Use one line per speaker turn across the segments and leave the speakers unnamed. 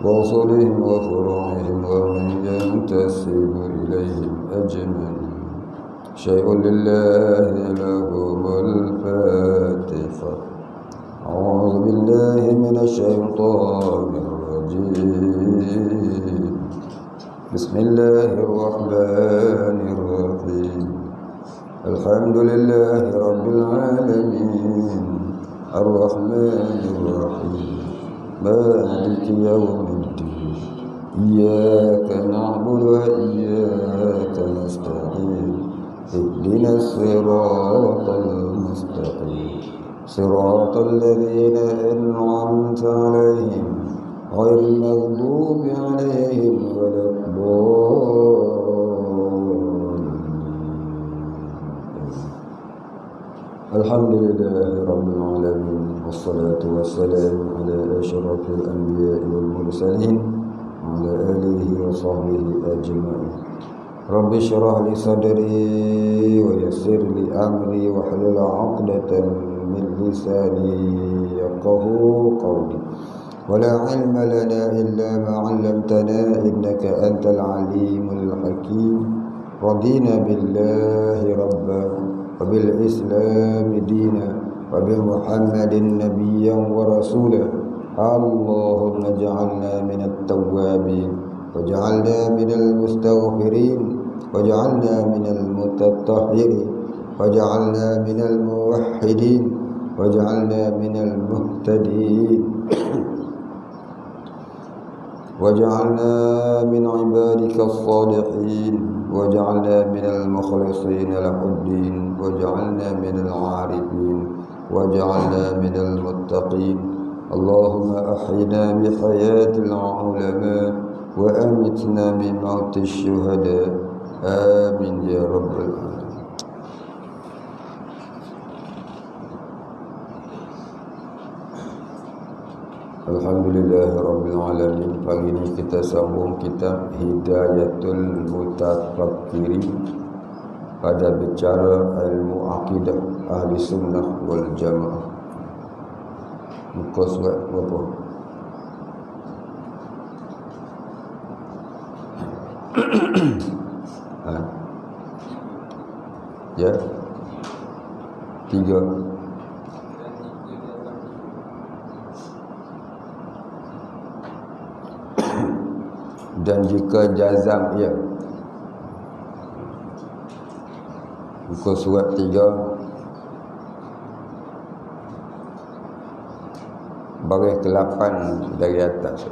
وأصولهم وفروعهم ومن ينتسب إليهم أجمعين. شيء لله لهم الفاتحة. أعوذ بالله من الشيطان الرجيم. بسم الله الرحمن الرحيم. الحمد لله رب العالمين الرحمن الرحيم مالك يوم الدين. إياك نعبد وإياك نستعين. اهدنا الصراط المستقيم صراط الذين أنعمت عليهم غير المغضوب عليهم ولا الضالين. الحمد لله رب العالمين والصلاة والسلام على أشرف الأنبياء والمرسلين وعلى آله وصحبه أجمعين. رب اشرح لي صدري ويسر لي أمري واحلل عقدة من لساني يفقهوا قولي. ولا علم لنا إلا ما علمتنا إنك أنت العليم الحكيم. رضينا بالله ربا وبالإسلام دينا وبمحمد نبيا ورسولا. اللهم اجعلنا من التوابين واجعلنا من المستغفرين واجعلنا من المتطهرين واجعلنا من الموحدين واجعلنا من المهتدين واجعلنا من عبادك الصالحين واجعلنا من المخلصين له الدين واجعلنا من العارفين واجعلنا من المتقين. اللهم أحينا بحياة العلماء وأمتنا بموت الشهداء. آمين يا رب العالمين. Alhamdulillah Rabbil Alamin. Pagi ini kita sambung kitab Hidayatul Mutafakkirin pada bicara ilmu akidah Ahli Sunnah wal Jamaah. Muka surat berapa? Ya, 3. Dan jika jazam ia. Muka surat 3 baris ke-8 dari atas.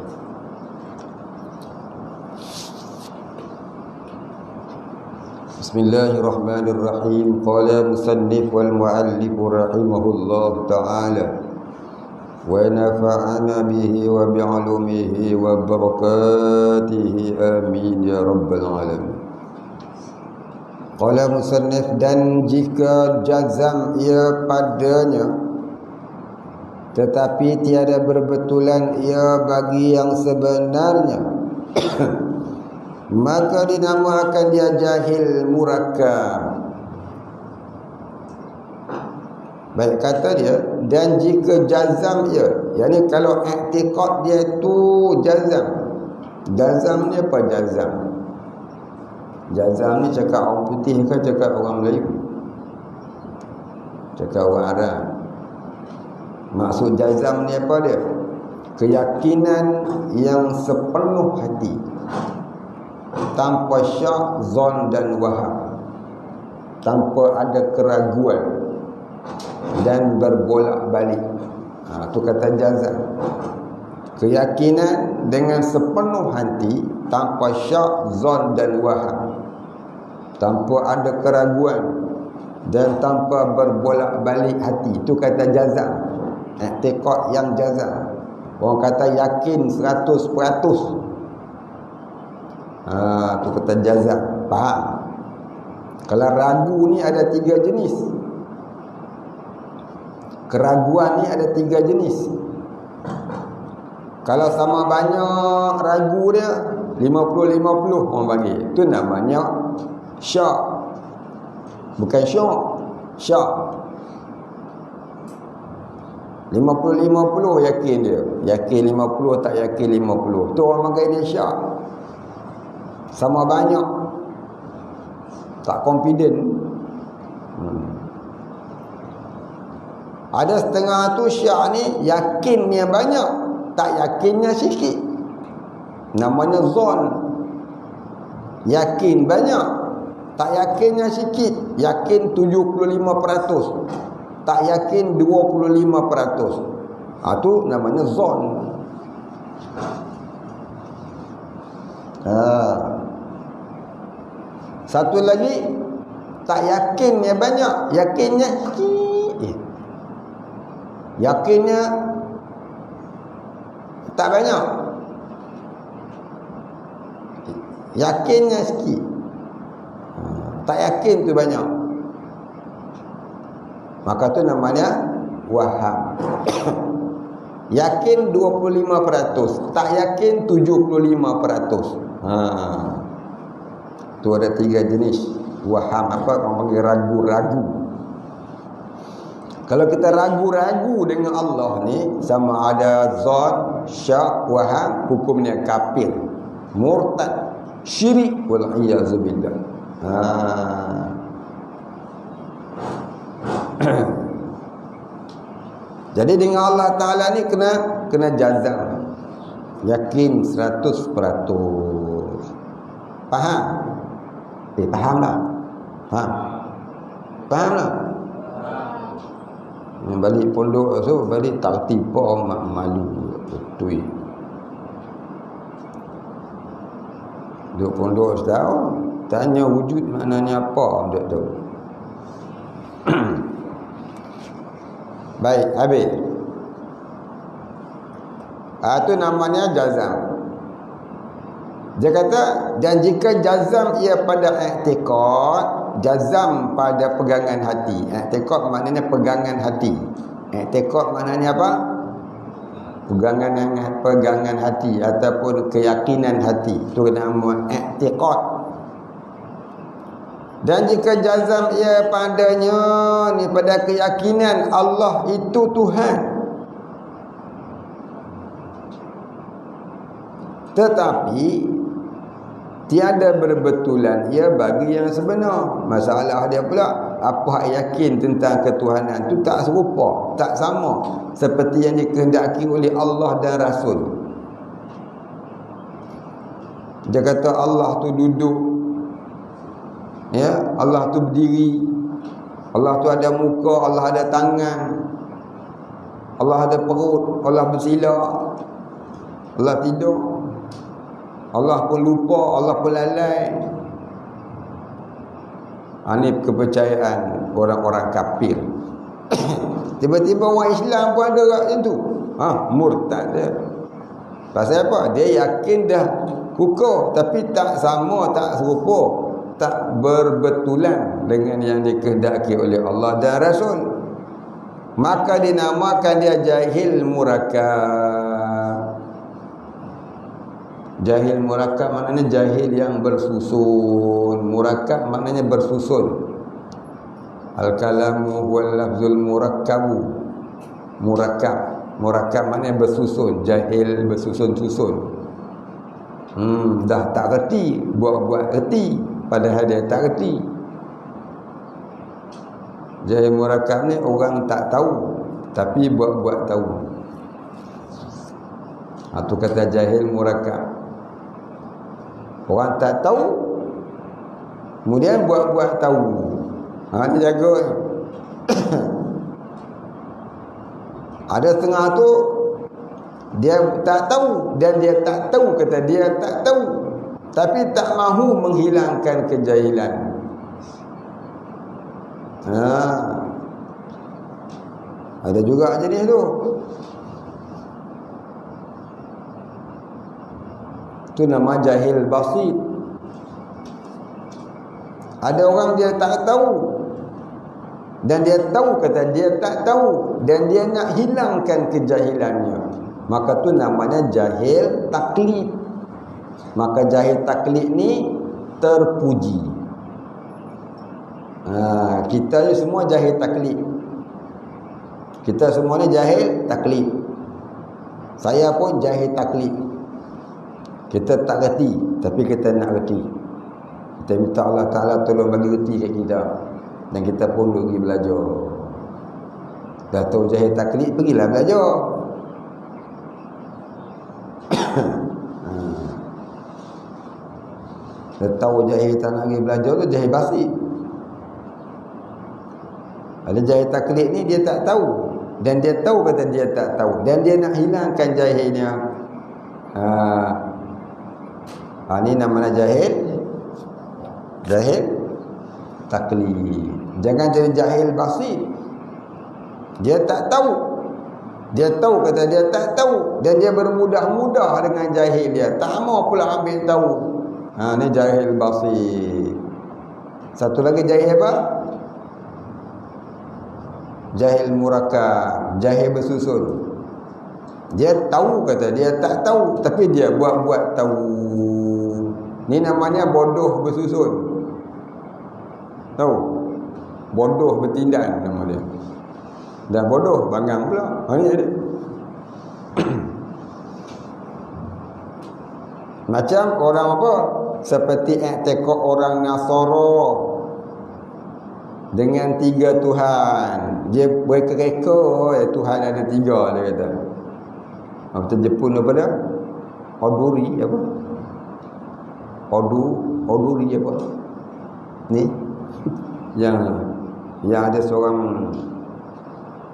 Bismillahirrahmanirrahim. Qala musannif wal muallif rahimahullah ta'ala wa nafa'ana bihi wa bi'ulumihi wa barakatihi amin ya rabbal alamin. Qala musannif, dan jika jazam ia padanya tetapi tiada berbetulan ia bagi yang sebenarnya maka dinamakan dia jahil murakkab. Baik, kata dia, dan jika jazam ia, yakni kalau i'tiqad dia tu jazam ni apa jazam? Jazam ni cakap orang putih ke cakap orang Melayu? Cakap orang Arab. Maksud jazam ni apa dia? Keyakinan yang sepenuh hati, tanpa syak, zon dan waham, tanpa ada keraguan dan berbolak-balik. Itu kata jazam. Keyakinan dengan sepenuh hati, tanpa syak, zon dan waham, tanpa ada keraguan dan tanpa berbolak-balik hati. Itu kata jazam. I'tiqad yang jazam. Orang kata yakin 100%. Itu kata jazam. Faham? Kalau ragu ni ada 3 jenis. Keraguan ni ada 3 jenis. Kalau sama banyak ragu dia 50-50 orang bagi. Itu namanya syak. Bukan syok. Syak. 50-50 yakin dia. Yakin 50, tak yakin 50. Tu orang pakai dia syak. Sama banyak. Tak confident. Ada setengah tu syak ni yakinnya banyak, tak yakinnya sikit. Namanya zon. Yakin banyak, tak yakinnya sikit. Yakin 75%, tak yakin 25%. Tu namanya zon. Satu lagi, tak yakinnya banyak, yakinnya sikit. Yakinnya tak banyak, yakinnya sikit. Tak yakin tu banyak, maka tu namanya waham. Yakin 25%, tak yakin 75%. Tu ada 3 jenis waham. Apa orang panggil ragu-ragu. Kalau kita ragu-ragu dengan Allah ni, sama ada zon, syak, waham, hukumnya kafir, murtad, syirik, wal'iyazubillah. Jadi dengan Allah Ta'ala ni kena jazam, yakin 100%. Faham? Faham tak? Faham tak? Balik pondok tu, balik tak tipu mak malu betul. Duduk pondok setahun, tanya wujud maknanya apa, tak tahu. Baik, habis. Itu namanya jazam. Dia kata, dan jika jazam ia pada i'tiqad, jazam pada pegangan hati. I'tiqad maknanya pegangan hati. I'tiqad maknanya apa? Pegangan hati ataupun keyakinan hati. Itu nama i'tiqad. Dan jika jazam ia padanya ni, pada keyakinan Allah itu Tuhan, tetapi tiada berbetulan ia bagi yang sebenar. Masalah dia pula, apa yakin tentang ketuhanan tu tak serupa, tak sama seperti yang dikehendaki oleh Allah dan Rasul. Dia kata Allah tu duduk, ya, Allah tu berdiri, Allah tu ada muka, Allah ada tangan, Allah ada perut, Allah bersila, Allah tidur, Allah pun lupa, Allah pun lalai. Ini kepercayaan orang-orang kafir. Tiba-tiba orang Islam pun ada macam tu. Murtad dia. Pasal apa? Dia yakin dah kukuh, tapi tak sama, tak serupa, tak berbetulan dengan yang dikehendaki oleh Allah dan Rasul. Maka dinamakan dia jahil murakkab. Jahil murakkab maknanya jahil yang bersusun. Murakkab maknanya bersusun. Al-kalamu huwal lafzul murakkabu. Murakkab maknanya bersusun. Jahil bersusun-susun. Dah tak reti, buat-buat reti, padahal dia tak reti. Jahil murakkab ni orang tak tahu tapi buat-buat tahu. Itu kata jahil murakkab. Orang tak tahu, kemudian buat-buat tahu. Dia jaga. Ada setengah tu dia tak tahu, dan dia tak tahu, kata dia tak tahu, tapi tak mahu menghilangkan kejahilan. Ada juga jenis tu. Itu nama jahil basit. Ada orang dia tak tahu, dan dia tahu, kata dia tak tahu, dan dia nak hilangkan kejahilannya. Maka tu namanya jahil taklid. Maka jahil taklid ni terpuji. Kita ni semua jahil taklid. Kita semua ni jahil taklid. Saya pun jahil taklid. Kita tak reti, tapi kita nak reti. Kita minta Allah Ta'ala tolong bagi reti kat kita. Dan kita pun pergi belajar. Dah tahu jahil taklid, pergilah belajar. Dah tahu jahil tak nak pergi belajar tu jahil basit. Ada jahil taklid ni dia tak tahu. Dan dia tahu kata dia tak tahu. Dan dia nak hilangkan jahilnya. Ni namanya jahil. Jahil taklid. Jangan jadi jahil basit. Dia tak tahu. Dia tahu kata dia tak tahu. Dan dia bermudah-mudah dengan jahil dia. Tak mau pula ambil tahu. Ni jahil basit. Satu lagi jahil apa? Jahil murakab, jahil bersusun. Dia tahu kata dia tak tahu, tapi dia buat-buat tahu. Ni namanya bodoh bersusun. Tahu? Bodoh bertindan nama dia. Dan bodoh bangang pula. Ni dia. Macam orang apa? Seperti i'tiqad orang Nasara dengan 3 Tuhan. Dia berkereka Tuhan ada 3, dia kata. Apa Jepun apa dah? Oduri apa? Oduri apa? Ni yang ada seorang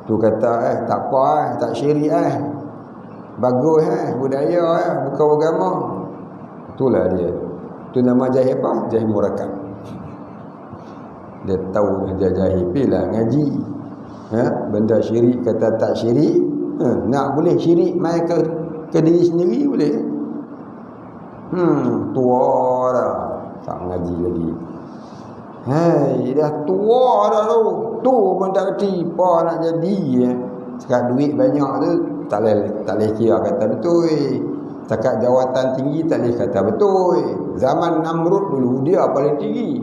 tu kata tak apa tak syirik bagus budaya bukan agama. Itulah dia. Tu nama jahil apa? Jahil murakab. Dia tahu dia jahil, pilah ngaji. Benda syirik kata tak syirik. Nak boleh syirik main ke diri sendiri boleh. Tua dah, tak ngaji lagi. Dah tua dah tu. Tu pun tak reti apa nak jadi. Sekat duit banyak tu tak boleh kira kata betul. Sekat jawatan tinggi tak boleh kata betul. Zaman Namrud dulu dia paling tinggi.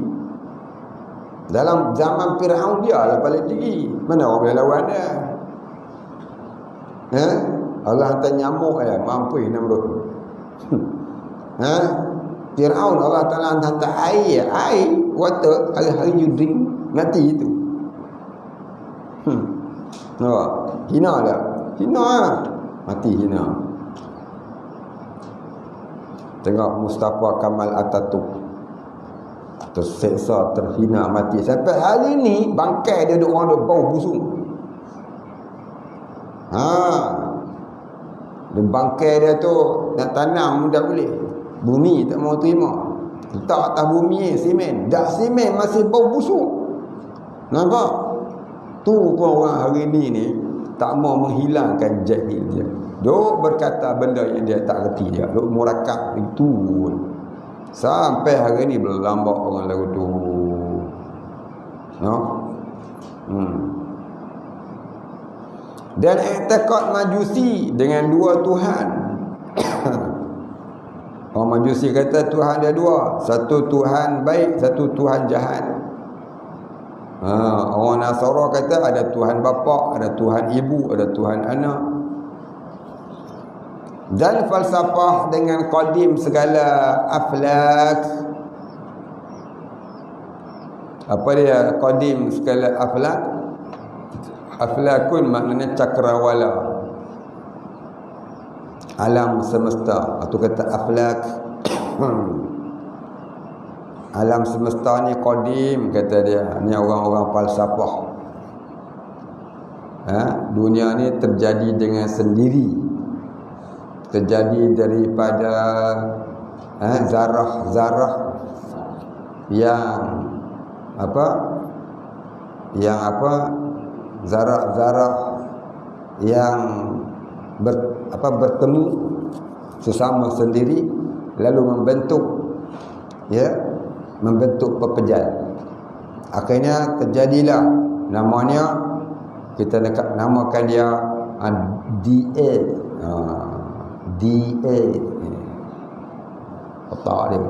Dalam zaman Firaun dia lah paling tinggi. Mana orang boleh lawan dia? Allah hantar nyamuk mampu Namrud. Firaun Allah Ta'ala hantar air, water, hari-hari you drink, mati itu. Hina lah. Mati hina. Tengok Mustafa Kamal Atatürk terseksa, terhina, mati. Sampai hari ni bangkai dia duk orang duk bau busuk. Dia bangkai dia tu nak tanam tak boleh. Bumi tak mau terima. Letak atas bumi simen. Dak simen masih bau busuk. Nampak? Tu pun orang hari ni tak mau menghilangkan jahil dia. Duk berkata benda yang dia tak reti dia. Duk murakab itu. Sampai hari ni berlambak orang lagu tu. Dan i'tiqad Majusi dengan 2 Tuhan. Orang Majusi kata Tuhan dia 2. Satu Tuhan baik, satu Tuhan jahat. Orang Nasara kata ada Tuhan bapa, ada Tuhan ibu, ada Tuhan anak. Dan falsafah dengan qadim segala aflak. Apa dia qadim segala aflak? Aflakun maknanya cakrawala, alam semesta. Itu kata aflak. Alam semesta ni qadim kata dia. Ni orang-orang falsafah. Dunia ni terjadi dengan sendiri. Terjadi daripada zarah-zarah yang zarah-zarah yang bertemu sesama sendiri lalu membentuk pepejal. Akhirnya terjadilah namanya, kita namakan dia DA. DA otak dia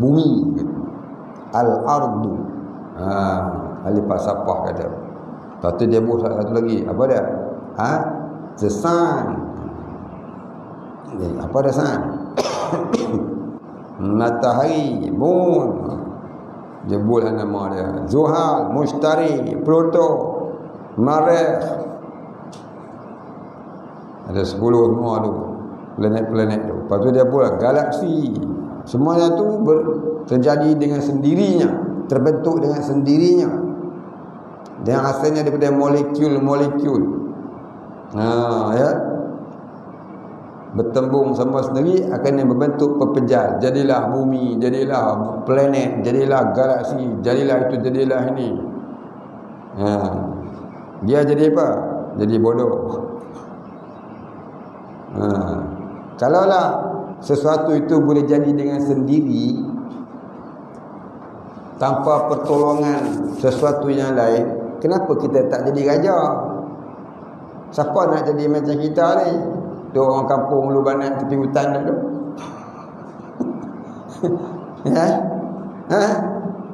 bumi, al-ardu. Ahli falsafah kata Lepas tu dia buat satu lagi. Apa dia? The sun. Apa dia sun? Matahari, moon. Dia buat nama dia. Zuhal, Mushtari, Pluto, Marikh. Ada 10 semua tu. Planet-planet tu. Lepas tu dia buat galaksi. Semuanya tu terjadi dengan sendirinya. Terbentuk dengan sendirinya. Yang asalnya daripada molekul-molekul. Ya. Bertembung sama sendiri akan membentuk pepejal. Jadilah bumi, jadilah planet, jadilah galaksi, jadilah itu, jadilah ini. Dia jadi apa? Jadi bodoh. Kalaulah sesuatu itu boleh jadi dengan sendiri tanpa pertolongan sesuatu yang lain, kenapa kita tak jadi raja? Siapa nak jadi macam kita ni? Tu orang kampung Ulu Banat tepi hutan tu.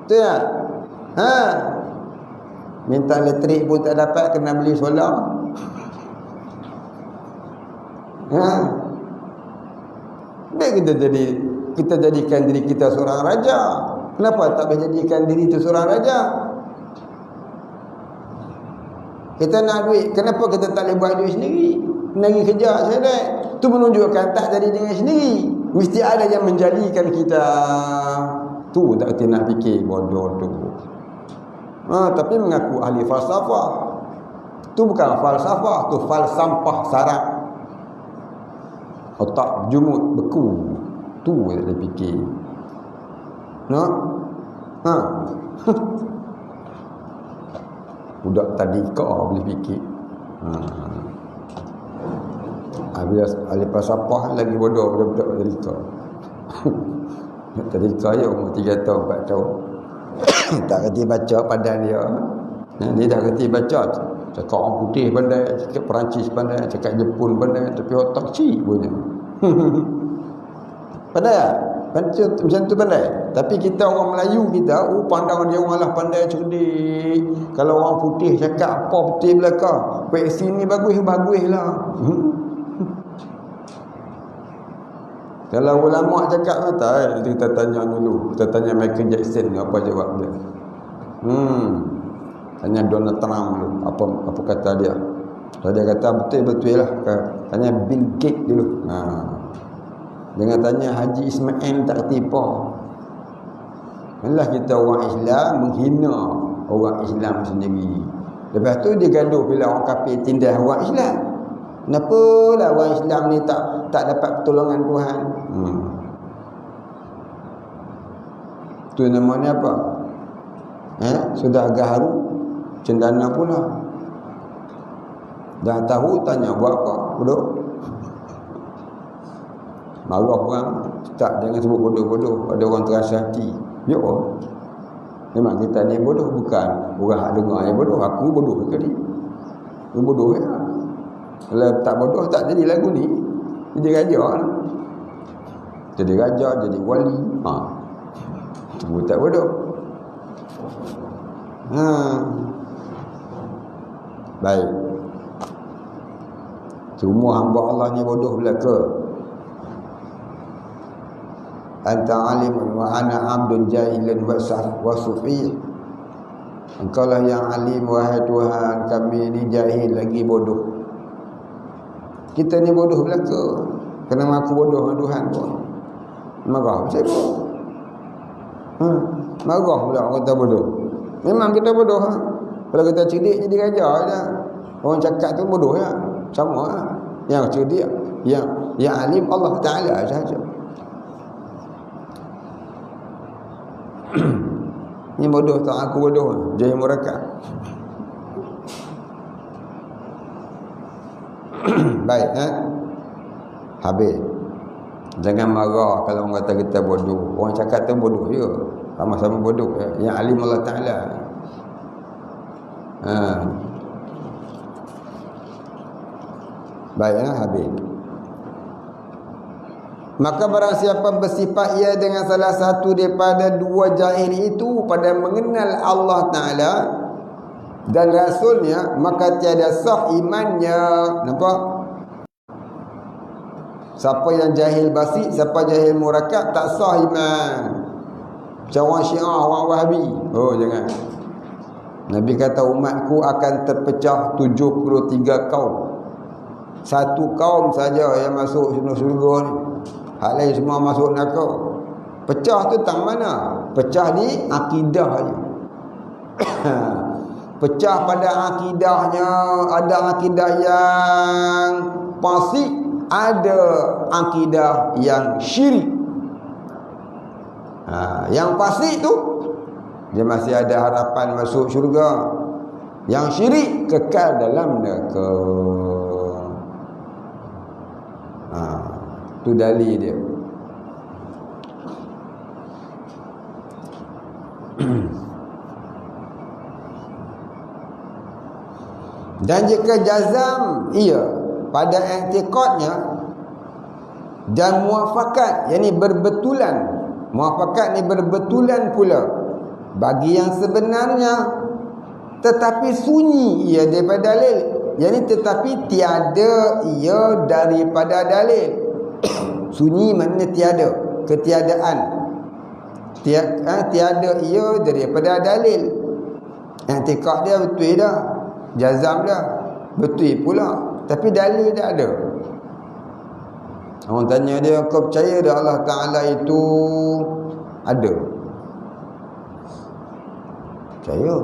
Tu ya. Minta elektrik pun tak dapat, kena beli solar. Baik kita jadikan diri kita seorang raja. Kenapa tak boleh jadikan diri itu seorang raja? Kita nak duit, kenapa kita tak boleh buat duit sendiri? Pergi kerja saja. Itu menunjukkan tak jadi dengan sendiri. Mesti ada yang menjadikan kita. Tu tak kita nak fikir bodoh tu. Tapi mengaku ahli falsafah. Tu bukan falsafah, tu falsampah sarap. Otak jumut beku. Tu yang dia fikir. Budak tadi kau boleh fikir. Ahli falsafah lagi bodoh daripada budak tadika. Tadika ya umur 3 tahun 4 tahun. Tak kerti baca padan dia. Dia dah kerti baca. Cakap orang putih pandai, cakap Perancis pandai, cakap Jepun pandai, tapi otak cik punya. Pandai tak? Macam tu pandai. Tapi kita orang Melayu kita, pandang dia orang lah pandai, cerdik. Kalau orang putih cakap apa putih belakang, vaksin ni bagus lah. Kalau ulama cakap kata, kita tanya dulu. Kita tanya Michael Jackson ni apa jawab dia. Tanya Donald Trump dulu, apa kata dia. Kalau dia kata betul-betul lah. Tanya Bill Gates dulu. Jangan tanya Haji Ismail tak tipu. Malah kita orang Islam menghina orang Islam sendiri. Lepas tu dia gaduh bila orang kafir tindas orang Islam. Kenapa lah orang Islam ni tak dapat pertolongan Tuhan? Tu namanya apa? Sudah agak haru, cendana pula. Dah tahu tanya buat apa? Bodoh. Marah orang, tak, jangan sebut bodoh-bodoh. Ada orang terasa hati. Ya, memang kita ni bodoh, bukan orang hak dengar yang bodoh. Aku bodoh ke dia? Aku bodoh ya. Kalau tak bodoh tak jadi lagu ni. Jadi raja lah. Jadi raja, jadi wali. Itu tak bodoh. Baik. Semua hamba Allah ni bodoh belaka. Anta alim wa ana abdun jahilun wa sufi. Engkau lah yang alim wahai Tuhan, kami ni jahil lagi bodoh. Kita ni bodoh belaka. Kena mengaku bodoh dengan Tuhan pun. Marah saya pun. Marah pula orang kata bodoh. Memang kita bodoh. Kalau kita cerdik jadi raja je. Orang cakap tu bodoh ya. Sama lah. Yang cerdik, yang alim Allah Ta'ala sahaja. Ni bodoh tak aku bodoh. Jaya murakab. Baik, habis. Jangan marah kalau orang kata kita bodoh. Orang cakap tu bodoh je. Sama-sama bodoh. Yang alim Allah Ta'ala. Baik, habis. Maka barang siapa bersifat ia dengan salah satu daripada dua jahil itu pada mengenal Allah Ta'ala, dan rasulnya, maka tiada sah imannya. Nampak? Siapa yang jahil basit, siapa jahil murakkab, tak sah iman. Macam orang Syiah, orang Wahabi. Oh, jangan. Nabi kata umatku akan terpecah 73 kaum. Satu kaum saja yang masuk syurga ni. Hak lain semua masuk neraka. Pecah tu tang mana? Pecah di akidahnya. Pecah pada akidahnya. Ada akidah yang fasik, ada akidah yang syirik. Yang fasik tu dia masih ada harapan masuk syurga. Yang syirik kekal dalam neraka. Tu dalil dia. Dan jika jazam ia pada i'tiqadnya dan muafakat, yakni berbetulan. Muafakat ni berbetulan pula bagi yang sebenarnya, tetapi sunyi ia daripada dalil, yakni tetapi tiada ia daripada dalil. Sunyi maknanya tiada, ketiadaan. Tiada ia daripada dalil. I'tiqad dia betul dah, jazam dah betul pula, tapi dalil tak ada. Orang tanya dia, kau percaya dah Allah Ta'ala itu ada? Percaya.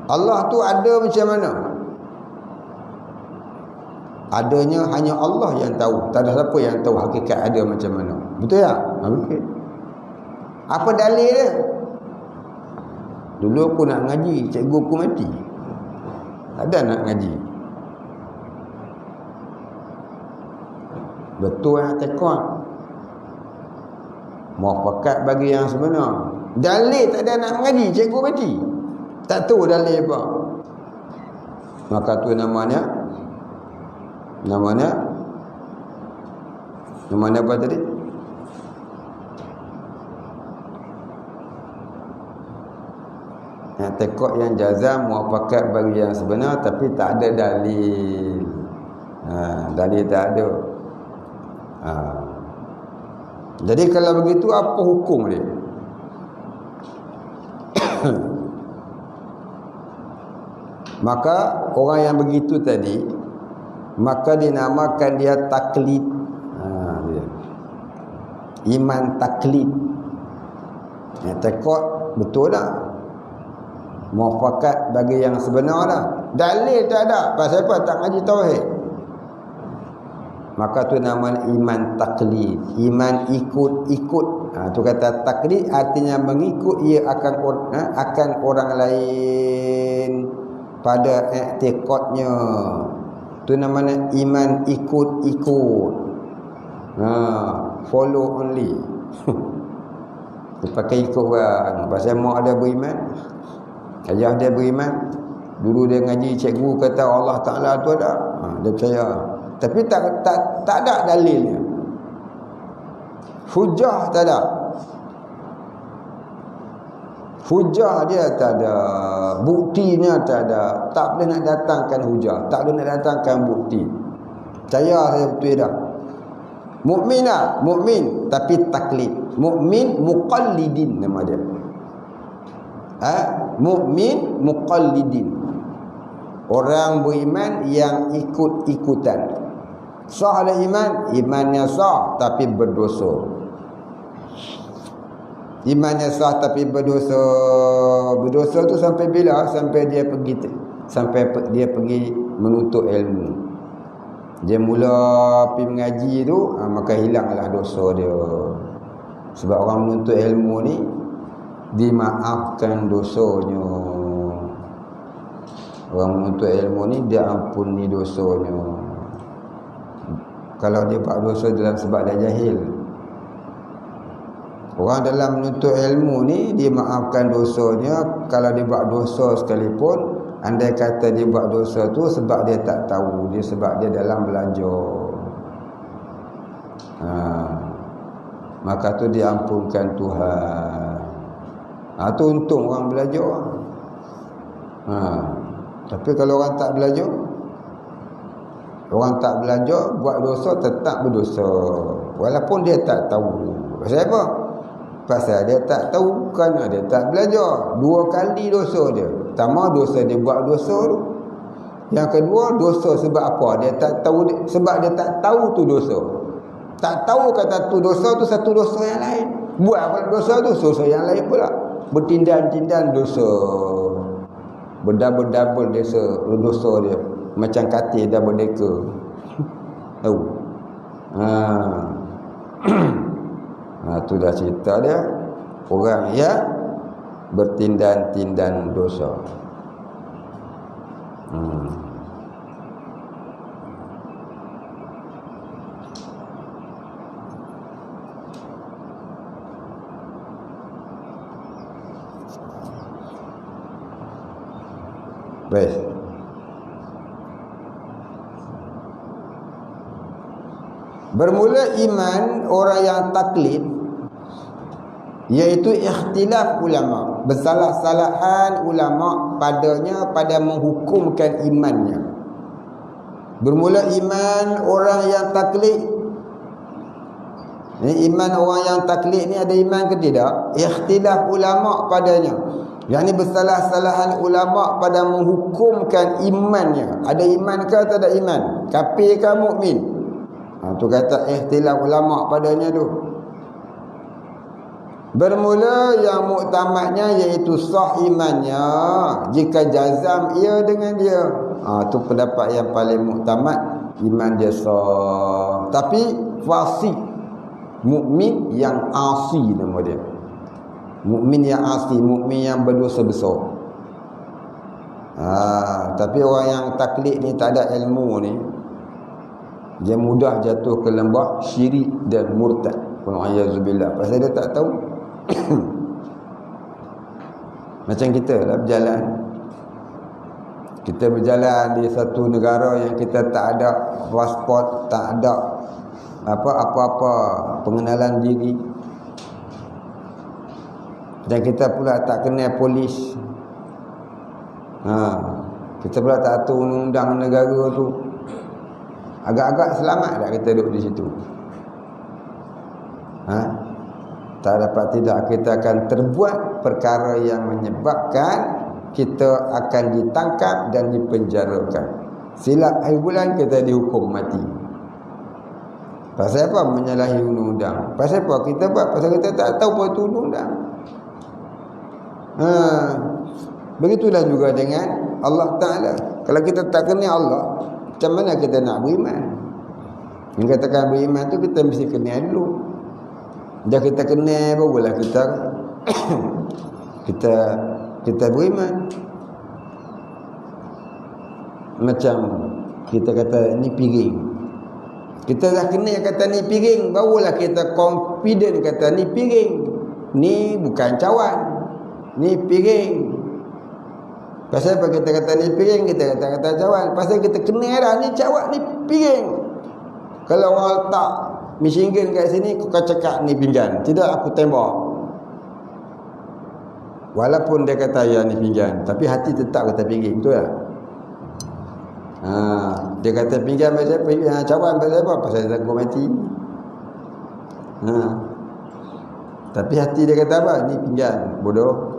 Allah tu ada macam mana? Adanya hanya Allah yang tahu. Tak ada siapa yang tahu hakikat ada macam mana. Betul tak? Betul. Apa dalil dia? Dulu aku nak ngaji, cikgu aku mati. Tak ada nak ngaji. Betul yang tekad. Muafakat bagi yang sebenar. Dalil tak ada nak mengaji, cikgu mati. Tak tahu dalil apa. Maka tu namanya apa tadi? Yang tekad, yang jazam, muafakat bagi yang sebenar, tapi tak ada dalil. Dalil tak ada. Jadi kalau begitu apa hukum dia? Maka orang yang begitu tadi, maka dinamakan dia taklid. Iman taklid. Tekad betul tak? Muafakat bagi yang sebenar lah. Dalil tak ada. Pasal apa? Tak ngaji tauhid. Maka tu nama iman taklid. Iman ikut-ikut. Tu kata taklid artinya mengikut ia akan orang lain pada i'tiqadnya. Tu namanya iman ikut-ikut. Follow only. Dia pakai ikut orang. Pasal mak ada beriman, ayah dia beriman. Dulu dia ngaji, cikgu kata Allah Ta'ala tu ada. Dia percaya. Tapi tak ada dalilnya. Hujah tak ada. Hujah dia tak ada. Buktinya tak ada. Tak boleh nak datangkan hujah. Tak boleh nak datangkan bukti. Percaya saya betul dah. Mukmin lah. Mukmin tapi taklid. Mukmin muqallidin nama dia. Mukmin muqallidin. Orang beriman yang ikut-ikutan. Sah ada iman, imannya sah tapi berdosa. Imannya sah tapi berdosa. Berdosa tu sampai bila? Sampai dia pergi menuntut ilmu. Dia mula pergi mengaji tu, maka hilanglah dosa dia. Sebab orang menuntut ilmu ni dimaafkan dosanya. Orang menuntut ilmu ni dia ampuni dosanya. Kalau dia buat dosa dalam sebab dia jahil. Orang dalam menuntut ilmu ni dimaafkan dosanya kalau dia buat dosa sekalipun. Andai kata dia buat dosa tu sebab dia tak tahu, dia sebab dia dalam belajar. Maka tu diampunkan Tuhan. Tu untung orang belajar. Tapi kalau orang tak belajar, buat dosa tetap berdosa, walaupun dia tak tahu. Pasal apa? Pasal dia tak tahu, kerana dia tak belajar. 2 kali dosa dia. Pertama, dosa dia buat dosa tu. Yang kedua, dosa sebab apa? Dia tak tahu, sebab dia tak tahu tu dosa. Tak tahu kata tu dosa tu satu dosa yang lain. Buat apa dosa tu? Dosa yang lain pula. Bertindan-tindan dosa. Berdabel-dabel dosa dia. Macam katil dah berdeka. Tahu? Tu dah cerita dia. Orang yang bertindan-tindan dosa. Baik. Bermula iman orang yang taklid, iaitu ikhtilaf ulama, bersalah-salahan ulama padanya pada menghukumkan imannya. Bermula iman orang yang taklid. Ini iman orang yang taklid ni ada iman ke tidak? Ikhtilaf ulama padanya. Yang ni bersalah-salahan ulama pada menghukumkan imannya. Ada iman ke tak ada iman? Kafir ke mukmin? Tu kata ikhtilaf ulama padanya tu. Bermula yang muktamadnya iaitu sah imannya jika jazam ia dengan dia. Tu pendapat yang paling muktamad, iman dia sah. Tapi fasik, mukmin yang asi nama dia. Mukmin yang asi, mukmin yang berdosa besar. Tapi orang yang taklid ni tak ada ilmu ni, dia mudah jatuh ke lembah syirik dan murtad. Wa'iyyazubillah. Pasal dia tak tahu. Macam kita lah berjalan. Kita berjalan di satu negara yang kita tak ada pasport, tak ada apa-apa pengenalan diri. Dan kita pula tak kenal polis. Kita pula tak tahu undang negara tu. Agak-agak selamat tak kita duduk di situ? Tak dapat tidak, kita akan terbuat perkara yang menyebabkan kita akan ditangkap dan dipenjarakan. Silap akhir bulan kita dihukum mati. Pasal apa? Menyalahi undang-undang. Pasal apa? Kita buat pasal kita tak tahu apa itu undang-undang. Begitulah juga dengan Allah Ta'ala. Kalau kita tak kenal Allah, macam mana kita nak beriman? Yang katakan beriman tu kita mesti kenal dulu. Dah kita kenal barulah kita beriman. Macam kita kata ni piring. Kita dah kenal kata ni piring, barulah kita confident kata ni piring. Ni bukan cawan. Ni piring. Pasal apa kita kata ni piring, kita kata cawan? Pasal kita kenal dah ni cawan, ni piring. Kalau orang letak machine gun kat sini, kau cakap ni pinggan. Tidak, aku tembak. Walaupun dia kata ya ni pinggan, tapi hati tetap kata piring. Betul tak? Dia kata pinggan pasal apa? Cawan pasal apa? Pasal aku mati. Tapi hati dia kata apa? Ni pinggan. Bodoh.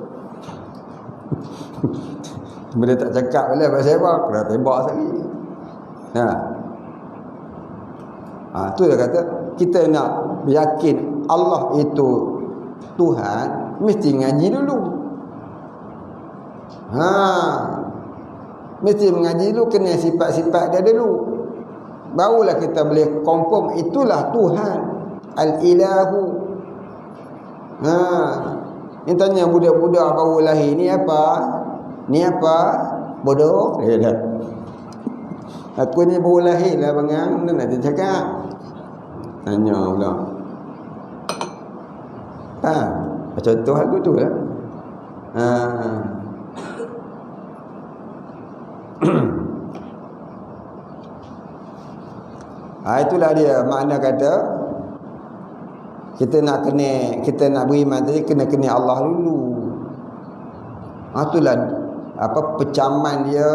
Dia tak cakap boleh pasal apa? Kena tembak sekali. Tu dia kata, kita nak yakin Allah itu Tuhan, mesti ngaji dulu. Mesti mengaji dulu, kena sifat-sifat dia dulu. Barulah kita boleh confirm itulah Tuhan. Al-Ilahu. Ini tanya budak-budak baru lahir, ni apa? Ni apa? Bodoh. Aku ni baru lahir lah bangang, mana nak dia cakap? Tanya pula. Contoh aku tu lah. Itulah dia makna kata kita nak beriman tadi, kena Allah dulu. Itulah apa pecaman dia,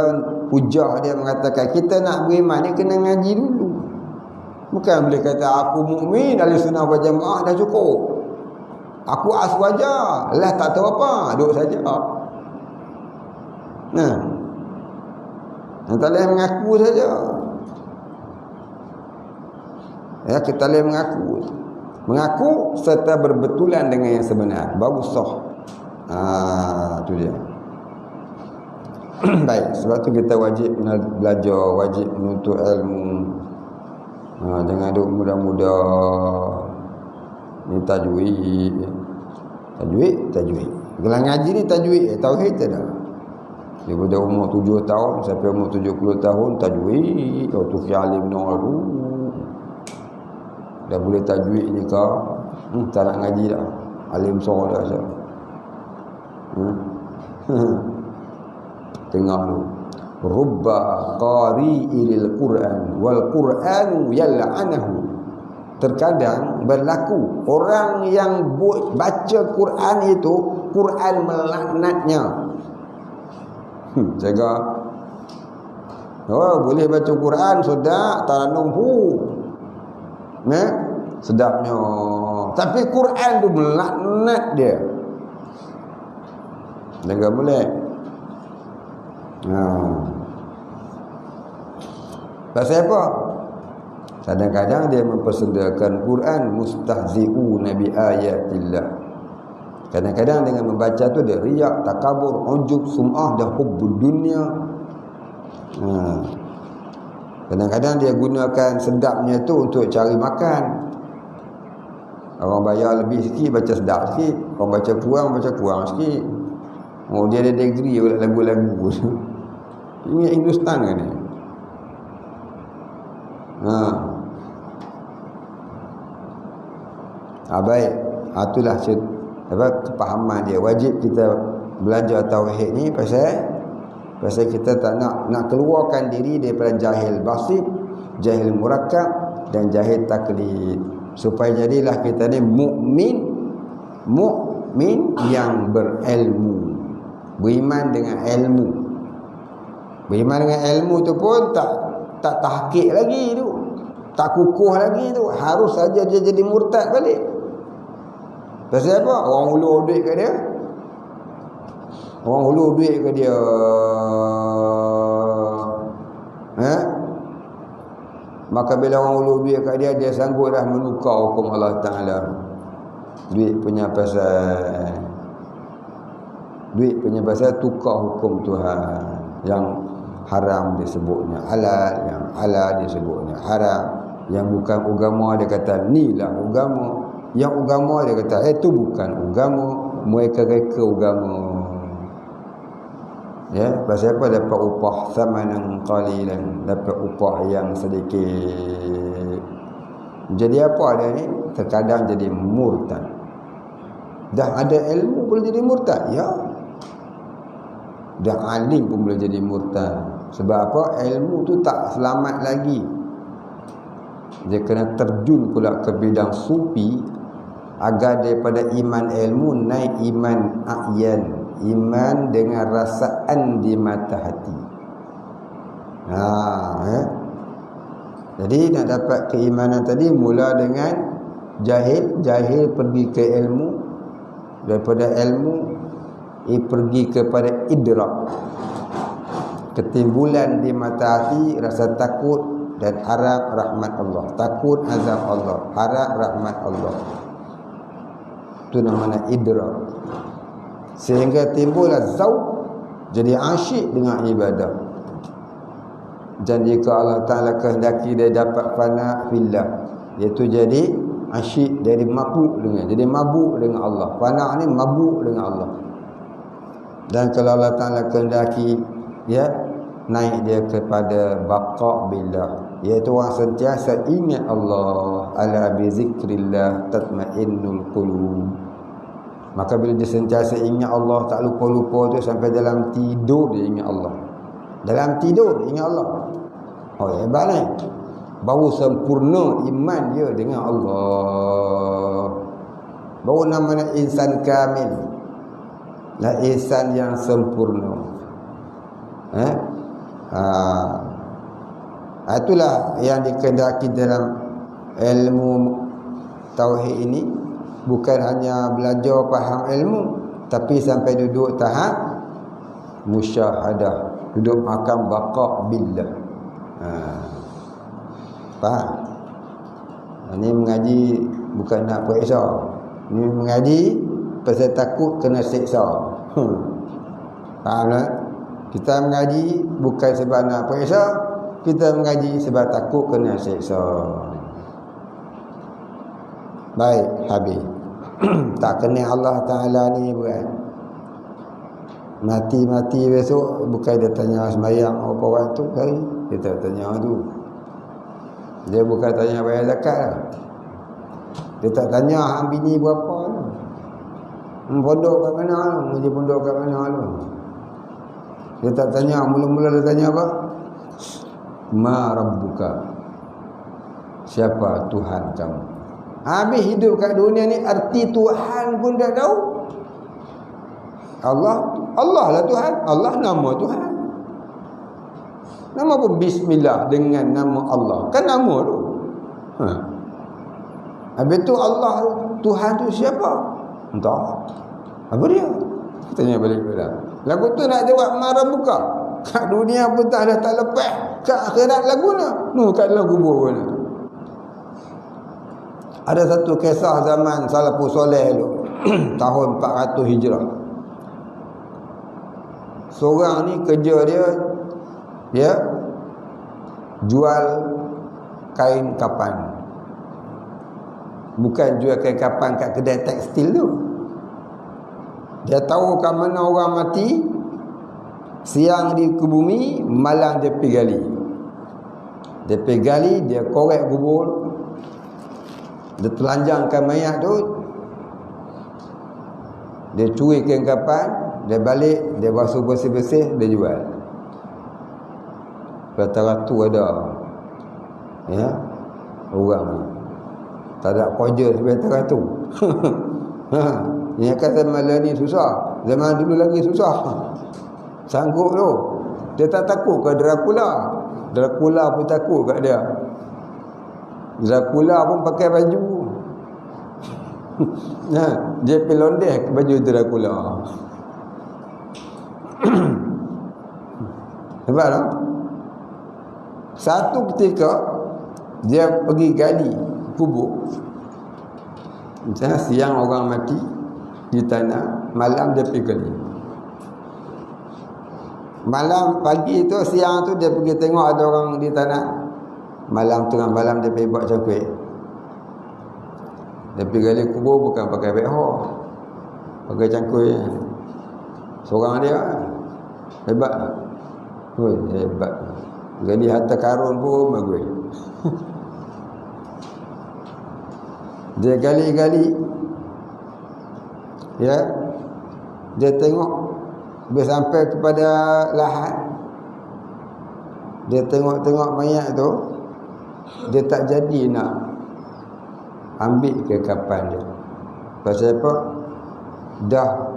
hujah dia mengatakan kita nak beriman ni kena ngaji dulu. Bukan boleh kata aku mukmin ahli sunnah wal jamaah dah cukup. Aku aswaja, lah tak tahu apa, duduk saja. Nah. Tak boleh mengaku saja. Ya, kita boleh mengaku serta berbetulan dengan yang sebenar, baru sah. Itu dia. Baik, sebab tu kita wajib belajar, wajib menuntut ilmu. Jangan duk muda-muda ni tajwid. Kalau ngaji ni tajwid, tauhid tak ada. Daripada umur 7 tahun sampai umur 70 tahun tajwid. Tu alim dulu. Dah boleh tajwid ni kau. Tak nak ngaji dah. Alim sorang dah asal. Tengok tu. Rubba qari'il Qur'an wal Qur'anu yal'anahu. Terkadang berlaku orang yang baca Quran itu, Quran melaknatnya. Jaga. Boleh baca Quran sudah taranum sedapnya. Tapi Quran tu melaknat dia. Jaga boleh. Pasal apa? Kadang-kadang dia mempersendakan Quran mustahzi'una bi ayatillah. Kadang-kadang dengan membaca tu dia riak, takabur, ujub, sum'ah dan hubbud dunia. Kadang-kadang dia gunakan sedapnya tu untuk cari makan. Orang bayar lebih sikit baca sedap sikit, orang baca kurang sikit. Dia ada degree pula lagu-lagu. Ini Hindustan kan ni. Baik. Itulah kepahaman dia. Wajib kita belajar tauhid ni pasal kita tak nak keluarkan diri daripada jahil basit, jahil murakkab dan jahil taklid. Supaya jadilah kita ni mukmin yang berilmu. Beriman dengan ilmu. Beriman dengan ilmu tu pun tak tahqiq lagi tu. Tak kukuh lagi tu. Harus saja dia jadi murtad balik. Pasal apa? Orang hulur duit ke dia. Maka bila orang hulur duit kat dia, dia sanggup dah menukar hukum Allah Ta'ala. Duit punya pasal tukar hukum Tuhan. Yang haram disebutnya halal, yang halal disebutnya haram. Yang bukan agama dia kata ni lah agama. Yang agama dia kata itu bukan agama, mereka agama. Ya, pasal apa? Dapat upah samanan qalilan, dapat upah yang sedikit. Jadi apa dia ni? Terkadang jadi murtad. Dah ada ilmu boleh jadi murtad? Ya. Dah alim pun boleh jadi murtad. Sebab apa? Ilmu tu tak selamat lagi. Dia kena terjun pula ke bidang sufi agar daripada iman ilmu naik iman a'yan, iman dengan rasaan di mata hati. Jadi nak dapat keimanan tadi mula dengan jahil pergi ke ilmu, daripada ilmu pergi kepada idrak, ketimbulan di mata hati rasa takut dan harap rahmat Allah, takut azab Allah, harap rahmat Allah. Itu namanya idrak. Sehingga timbullah zauq, jadi asyik dengan ibadah. Dan jika Allah Ta'ala kehendaki dia dapat fana fillah, iaitu jadi asyik, jadi mabuk dengan Allah. Fana ni mabuk dengan Allah. Dan kalau Allah Ta'ala kehendaki naik dia kepada baqa billah, iaitu orang sentiasa ingat Allah. Ala bi zikrillah tatmainnul qulub. Maka bila dia sentiasa ingat Allah, tak lupa-lupa tu, sampai dalam tidur dia ingat Allah. Dalam tidur ingat Allah. Hebat ni. Baru sempurna iman dia dengan Allah. Baru namanya insan kamil. dan ihsan yang sempurna. Itulah yang dikehendaki dalam ilmu tauhid ini, bukan hanya belajar faham ilmu, tapi sampai duduk tahap musyahadah, duduk makam baqa billah. Faham? Ini mengaji bukan nak periksa. Ini mengaji pasal takut kena siksa. Faham tak? Kita mengaji bukan sebab nak periksa, kita mengaji sebab takut kena siksa. Baik, habis. Tak kena Allah Ta'ala ni berat. Mati-mati besok bukan dia tanya sembahyang apa waktu kali, kita tanya tu. Dia bukan tanya bayar zakat lah. Dia tak tanya hang bini berapa lah. Pondok kat mana lah, muji pondok kat mana lah. Dia tak tanya, mula-mula dia tanya apa? Ma rabbuka, siapa Tuhan kamu? Habis hidup kat dunia ni arti Tuhan pun tak tahu. Allah lah Tuhan. Allah nama Tuhan. Nama pun bismillah, dengan nama Allah. Kan nama tu. Habis tu Allah Tuhan tu siapa? Entah. Apa dia? Tanya balik pula. Lagu tu nak jawab marah buka. Kat dunia pun tak ada, tak lepas. Kat akhirat lagu nak. Kat dalam kubur pun. Ada satu kisah zaman Salafus Soleh dulu. Tahun 400 Hijrah. Seorang ni kerja dia jual kain kapan. Bukan jual kain kapan kat kedai tekstil tu. Dia tahu kat mana orang mati, siang dia ke bumi, malam dia pergi gali. Dia pergi gali, dia korek kubur, dia telanjangkan mayat tu, dia curi kain kapan, dia balik, dia basuh bersih-bersih, dia jual. Rata-rata ada orang tak ada kerja sebentar rata. Ini kan zaman ni susah, zaman dulu lagi susah. Sanggup tu. Dia tak takut ke Dracula. Dracula pun takut kat dia. Dracula pun pakai baju. Dia pergi londeh ke baju Dracula. Nampak tak? Satu ketika dia pergi gali kubur. Misalnya siang orang mati di tanah, malam dia pergi gali. Malam pagi tu, siang tu dia pergi tengok ada orang di tanah. Malam tengah malam dia pergi buat cangkuk. Dia pergi gali kubur bukan pakai backhoe, pakai cangkuk. Seorang dia hebat. Oi, hebat. Gali harta karun pun bagus. Dia gali-gali, ya, dia tengok, dia sampai kepada lahat, dia tengok-tengok mayat tu, dia tak jadi nak ambil ke kapan dia. Pasal apa? Dah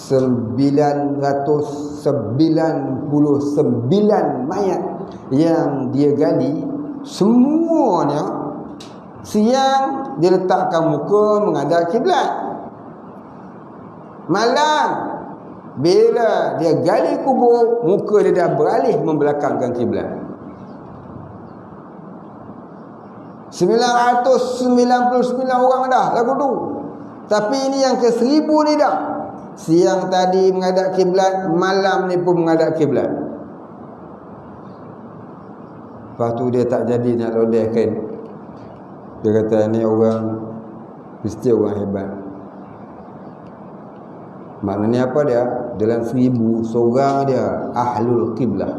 999 mayat yang dia gali, semuanya siang dia letakkan muka menghadap kiblat. Malam bila dia gali kubur, muka dia dah beralih membelakangkan kiblat. 999 orang dah lagu tu. Tapi ini yang ke 1000 ni dah. Siang tadi menghadap kiblat, malam ni pun menghadap kiblat. Lepas tu dia tak jadi nak lodehkan. Dia kata ni orang mesti orang hebat. Maknanya apa dia? Dalam 1000 seorang dia ahlul kiblah.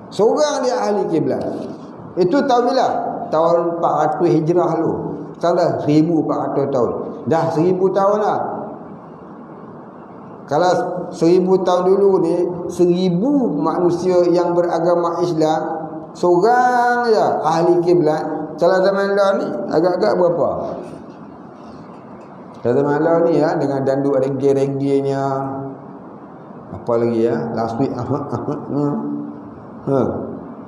Seorang dia ahli kiblat. Itu tahun bila? Tahun 400 Hijrah lu. Salah 1400 tahun. Dah 1000 tahun lah. Kalau 1000 tahun dulu ni, 1000 manusia yang beragama Islam, seorang je ahli kiblat. Kalau zaman dah ni agak-agak berapa? Kata malam ni ya, dengan danduk reggae-reggae-nya. Apa lagi ya? Last week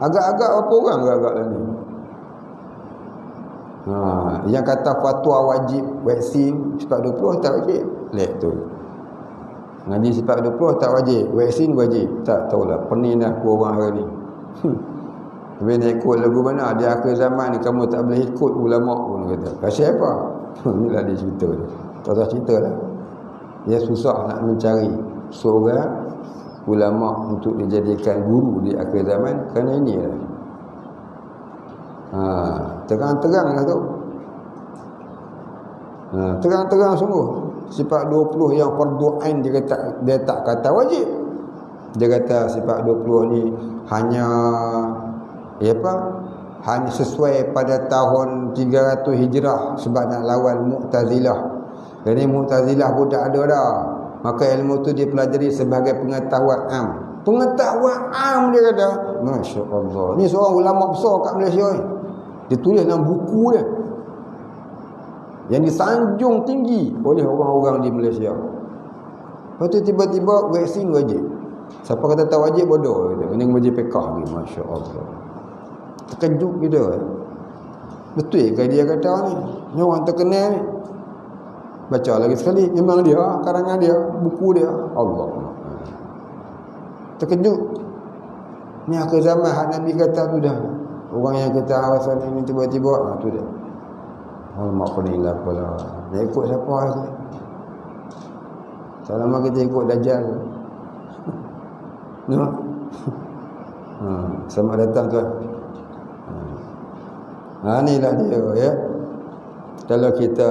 agak-agak apa orang agak-agak lah ni. Yang kata fatwa wajib vaksin sifat 20 tak wajib. Lek tu. Ngaji sifat 20 tak wajib, vaksin wajib. Tak tahulah, pening dah aku orang hari ni. Tapi nak ikut lagu mana? Di akhir zaman ni kamu tak boleh ikut ulama pun kata. Pasal apa? Inilah dia cerita dia. Tak tahu cerita lah. Dia susah nak mencari seorang ulama untuk dijadikan guru di akhir zaman kerana ini lah. Terang-terang lah tu. Terang-terang sungguh. Sifat 20 yang fardu ain dia tak kata wajib. Dia kata sifat 20 ni hanya hanya sesuai pada tahun 300 Hijrah sebab nak lawan Mu'tazilah. Jadi Mu'tazilah pun tak ada dah. Maka ilmu tu dipelajari sebagai pengetahuan am. Pengetahuan am dia kata. Masya Allah. Ni seorang ulama besar kat Malaysia ni. Dia tulis dalam buku dia. Yang disanjung tinggi oleh orang-orang di Malaysia. Lepas tu tiba-tiba vaksin wajib. Siapa kata tak wajib bodoh. Ini wajib pekah ni. Masya Allah. Terkejut kita. Betul ke dia kata ni? Ni orang terkenal ni. Baca lagi sekali. Memang dia, karangan dia, buku dia. Allah. Terkejut. Ni akhir zaman hak Nabi kata tu dah. Orang yang kata alasan ini tiba-tiba, tu dah. Alamak penilah pula. Nak ikut siapa lagi? Selama kita ikut Dajjal. No? Selamat datang tuan. Inilah dia ya. Kalau kita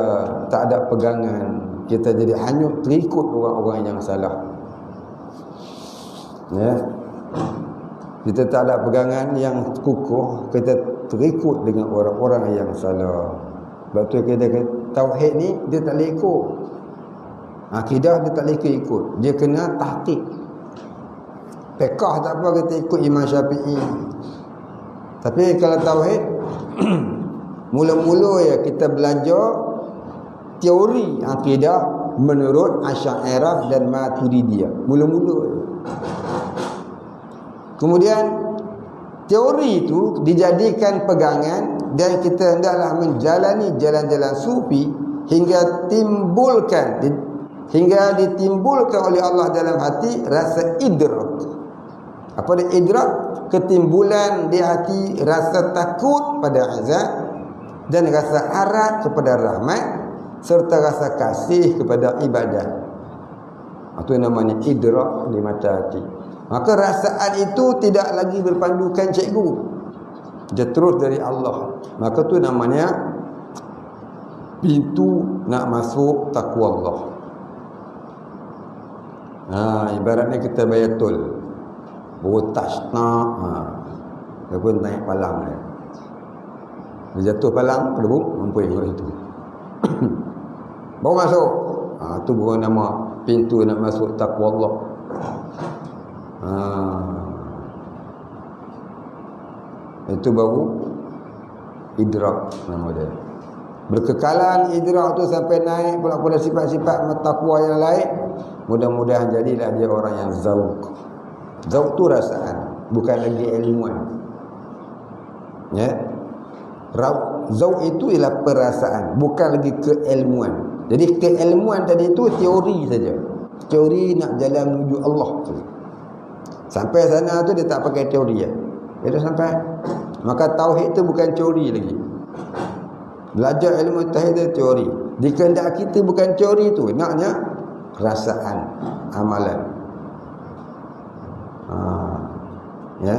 tak ada pegangan, kita jadi hanyut terikut orang-orang yang salah. Ya. Kita tak ada pegangan yang kukuh, kita terikut dengan orang-orang yang salah. Sebab tu kita kata tauhid ni dia tak boleh ikut. Akidah dia tak boleh ikut. Dia kena tahqiq. Fiqh tak apa kita ikut Imam Syafi'i. Tapi kalau tauhid mula-mula ya kita belajar teori akidah menurut Asy'ariyah dan Maturidiyah. Mula-mula. Kemudian teori itu dijadikan pegangan dan kita hendaklah menjalani jalan-jalan sufi hingga ditimbulkan oleh Allah dalam hati rasa idrak. Apa dia idrak? Ketimbulan di hati rasa takut pada azab dan rasa harap kepada rahmat serta rasa kasih kepada ibadat. Itu namanya idrak di mata hati. Maka rasaan itu tidak lagi berpandukan cikgu. Dia terus dari Allah. Maka tu namanya pintu nak masuk takwa Allah. Ibaratnya kita bayar tol. Botas nak. Dia pun naik palang dia. Dia jatuh palang, kedebuk, mampu kat situ. Baru masuk. Tu bukan nama pintu nak masuk takwa Allah. Itu baru idrak nama dia. Berkekalan idrak tu sampai naik pula pada sifat-sifat takwa yang lain. Mudah-mudahan jadilah dia orang yang zauq. Zauq tu rasaan, bukan lagi ilmuan. Ya. Zauq itu ialah perasaan, bukan lagi keilmuan. Jadi keilmuan tadi itu teori saja. Teori nak jalan menuju Allah tu. Sampai sana tu dia tak pakai teori ya. Dia dah sampai. Maka tauhid tu bukan teori lagi. Belajar ilmu tauhid itu teori. Dikehendaki kita bukan teori tu, naknya perasaan, amalan. Ya.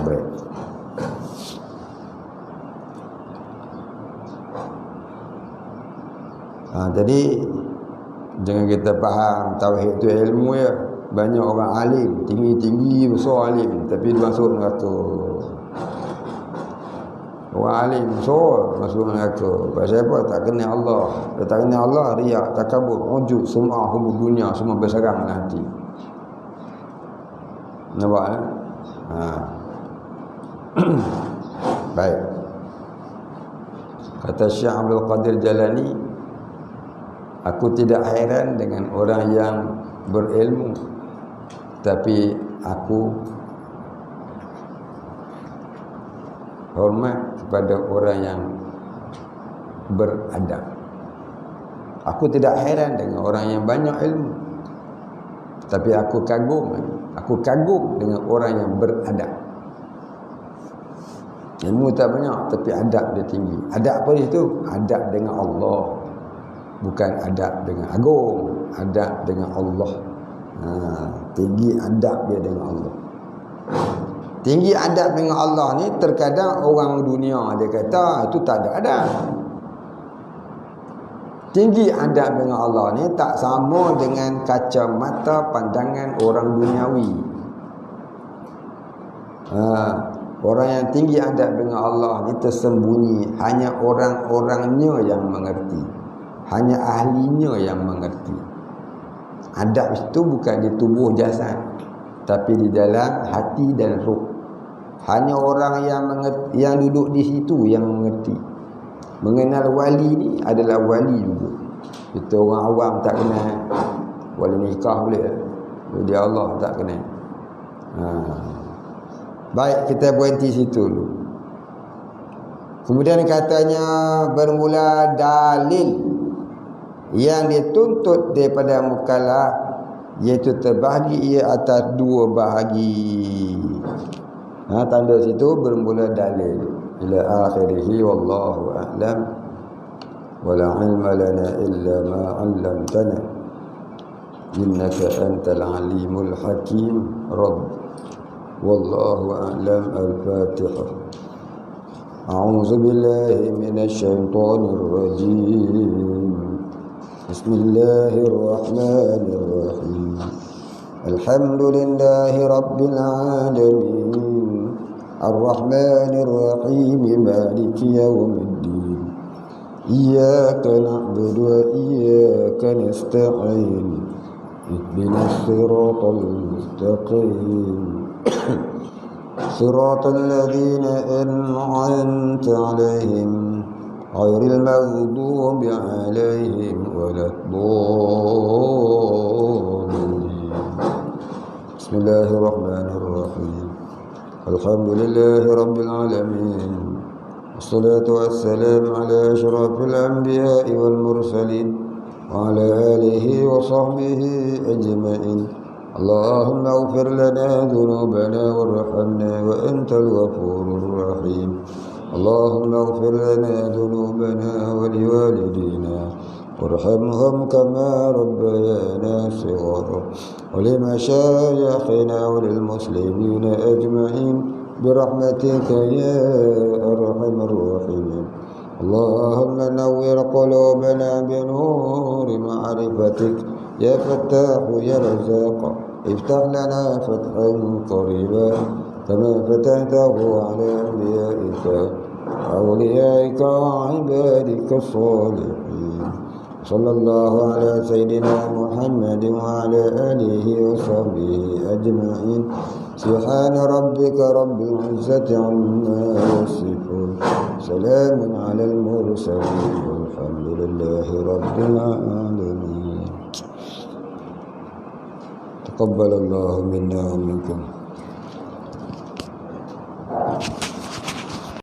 Baik. Jadi jangan kita faham tauhid itu ilmu ya. Banyak orang alim, tinggi-tinggi besar alim tapi dia masuk neraka. Orang alim besar masuk neraka. Pasal apa? Tak kenal Allah. Dia tak kenal Allah, riak, takabur, ujub, sum'ah, hubub dunia semua berserang dalam hati. Nampak eh? Baik. Kata Syekh Abdul Qadir Jalani, aku tidak heran dengan orang yang berilmu, tapi aku hormat kepada orang yang beradab. Aku tidak heran dengan orang yang banyak ilmu, tapi aku kagum dengan orang yang beradab. Ilmu tak banyak, tapi adab dia tinggi. Adab apa itu? Adab dengan Allah, bukan adab dengan agung. Adab dengan Allah. Tinggi adab dia dengan Allah. Tinggi adab dengan Allah ni terkadang orang dunia dia kata itu tak ada adab. Tinggi adab dengan Allah ni tak sama dengan kacamata pandangan orang duniawi. Orang yang tinggi adab dengan Allah ni tersembunyi, hanya orang-orangnya yang mengerti, hanya ahlinya yang mengerti. Adab itu bukan di tubuh jasad, tapi di dalam hati dan ruh. Hanya orang yang mengerti, yang duduk di situ yang mengerti. Mengenal wali ni adalah wali juga. Kita orang awam tak kenal. Wali nikah boleh, dia Allah tak kenal. Baik, kita berhenti situ dulu. Kemudian katanya bermula dalil yang dituntut daripada mukallaf, iaitu terbahagi ia atas dua bahagi. Tanda situ bermula dalil ila akhirih. Wallahu a'lam. Wala ilma lana illa ma 'allamtana innaka antal alimul hakim. Rabb wallahu a'lam. Al-Fatihah. A'udzu billahi minasy syaithanir rajim. Bismillahirrahmanirrahim. Alhamdulillahi rabbil alamin. Ar-Rahmanir Rahim. Maliki yaumiddin. Iyyaka na'budu wa iyyaka nasta'in. Ihdinas siratal mustaqim. Siratal ladzina an'amta 'alaihim ghairil maghdubi 'alaihim waladdallin. Bismillahirrahmanirrahim. Alhamdulillahi rabbil alamin. Wassalatu wassalamu ala asyrafil anbiya'i wal mursalin wa ala alihi wa sahbihi ajma'in. Allahumma ighfir lana dhunubana warhamna wa antal ghafurur rahim. Allahumma ighfir lana dhunubana wa liwalidina warhamhum kama rabbayana shighara wa limashayikhina wa lilmuslimina ajma'in birahmatika ya arhamar rahimin. Allahumma nawwir qulubana binuri ma'rifatik ya Fattahu ya Razzaq. Iftah lana fathan qariba kama fatahtahu ala awliyaika wa ibadika salihin. Sallallahu ala sayyidina Muhammad wa ala alihi wa sahbihi ajma'in. Subhana rabbika rabbil izzati amma yasifun. Salamun alal mursalin walhamdulillahi rabbil alamin. Taqabbalallahu minna wa minkum.